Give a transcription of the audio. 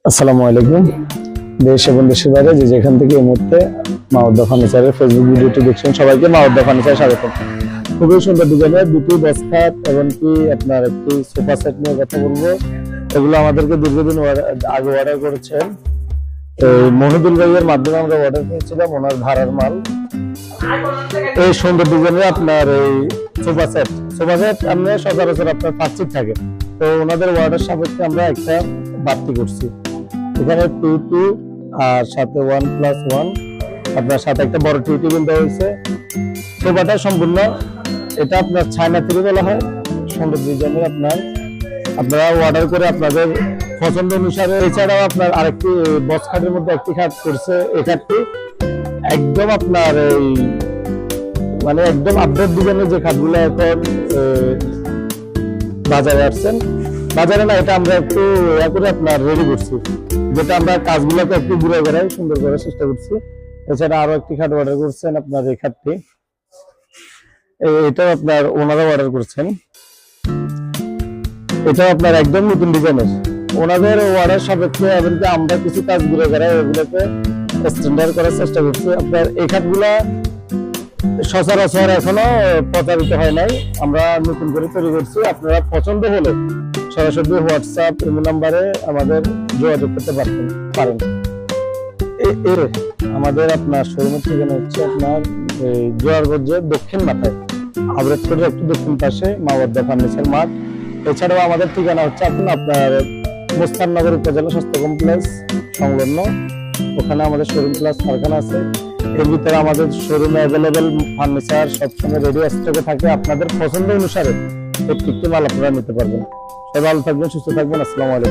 আসসালামু আলাইকুম। দেশ এবং দেশের বাইরে যে যেখান থেকে এই মুহূর্তে মাওদ্দা ফার্নিচারের ফেসবুক ভিডিওটি দেখছেন সবাইকে মাওদ্দা ফার্নিচার স্বাগত। খুবই সুন্দর ডিজাইনের দুটি বক্সখাট এবং কি আপনার একটি সোফা সেট নিয়ে কথা বলবো। এগুলো আমাদেরকে দীর্ঘদিন আগে অর্ডার করেছেন, এই মহিদুল ভাইয়ের মাধ্যমে আমরা অর্ডার করেছিলাম ওনার ভাড়ার মাল। এই সুন্দর ডিজাইনের আপনার এই সোফা সেট আমরা সচরাচর আপনার 5 সিট থাকে, তো ওনাদের অর্ডার সাপেক্ষে আমরা একটা বাড়তি করছি। এখানে 2 আর সাথে 1+1 আপনার সাথে একটা বড় টি টেবিল দেওয়া হয়েছে। সোফাটা সম্পূর্ণ এটা আপনার চায়না থ্রি বলা হয়, সুন্দর ডিজাইনের আপনারা অর্ডার করে আপনাদের পছন্দ অনুসারে। এছাড়াও আপনার আরেকটি বক্স খাটের মধ্যে একটি খাট করছে। এই খাটটি একদম আপনার এই মানে একদম আপডেট ডিজাইনের যে খাটগুলো এখন বাজারে আসছেন, বাজারে না, এটা আমরা একটু করে আপনার রেডি করছি, যেটা আমরা কাজগুলোকে একটু ঘুরে ঘুরাই সুন্দর করার চেষ্টা করছি। এছাড়া আরো একটি খাট অর্ডার করছেন আপনার এই খাটটি, এটাও আপনার ওনারা অর্ডার করছেন। এটাও আপনার একদম নতুন ডিজাইনের। ওনাদের অর্ডার সাপেক্ষে এমনকি আমরা কিছু কাজ ঘুরে ঘুরাই এগুলোকে স্ট্যান্ডার্ড করার চেষ্টা করছি। আপনার এই খাটগুলা সচরাচর এখনো প্রচারিত হয় নাই, আমরা নতুন করে তৈরি করছি। আপনারা পছন্দ হলে সরাসরি হোয়াটসঅ্যাপ নাম্বারে আমাদের যোগাযোগ করতে পারেন। আমাদের আপনার শোরুমের ঠিকানা হচ্ছে আপনার জোয়ারগঞ্জের দক্ষিণ মাথায় আবরেটপুরের একটু দক্ষিণ পাশে মাওদ্দা ফার্নিচার মার্ট। এছাড়াও আমাদের ঠিকানা হচ্ছে আপনার মুস্তাননগর উপজেলা স্বাস্থ্য কমপ্লেক্স সংলগ্ন, ওখানে আমাদের শোরুম প্লাস কারখানা আছে। এর ভিতরে আমাদের শোরুমে অ্যাভেলেবেল ফার্নিচার সবসময় রেডি স্টকে থাকে। আপনাদের পছন্দ অনুসারে প্রত্যেকটি মাল আপনারা নিতে পারবেন। সবাই ভালো থাকবেন, সুস্থ থাকবেন। আসসালামু আলাইকুম।